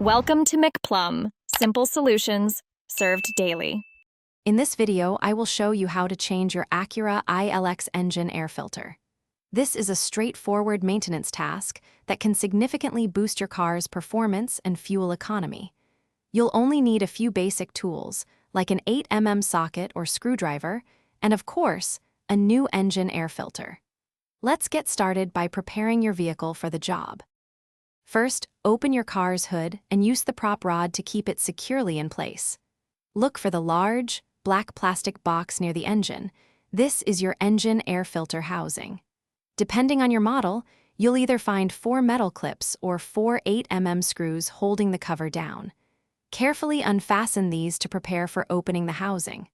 Welcome to McPlum, simple solutions served daily. In this video, I will show you how to change your Acura ILX engine air filter. This is a straightforward maintenance task that can significantly boost your car's performance and fuel economy. You'll only need a few basic tools, like an 8mm socket or screwdriver, and of course, a new engine air filter. Let's get started by preparing your vehicle for the job. First, open your car's hood and use the prop rod to keep it securely in place. Look for the large, black plastic box near the engine. This is your engine air filter housing. Depending on your model, you'll either find 4 metal clips or 4 8mm screws holding the cover down. Carefully unfasten these to prepare for opening the housing.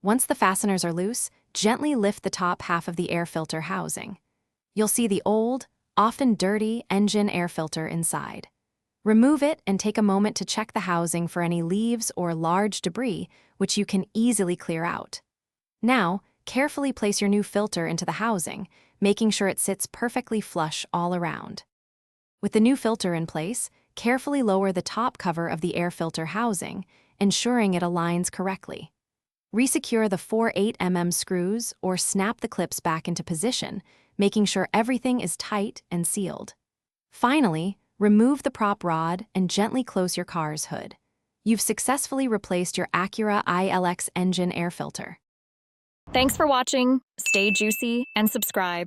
Once the fasteners are loose, gently lift the top half of the air filter housing. You'll see the old, often dirty, engine air filter inside. Remove it and take a moment to check the housing for any leaves or large debris, which you can easily clear out. Now, carefully place your new filter into the housing, making sure it sits perfectly flush all around. With the new filter in place, carefully lower the top cover of the air filter housing, ensuring it aligns correctly. Resecure the 4 8mm screws or snap the clips back into position, making sure everything is tight and sealed. Finally, remove the prop rod and gently close your car's hood. You've successfully replaced your Acura ILX engine air filter. Thanks for watching, stay juicy, and subscribe.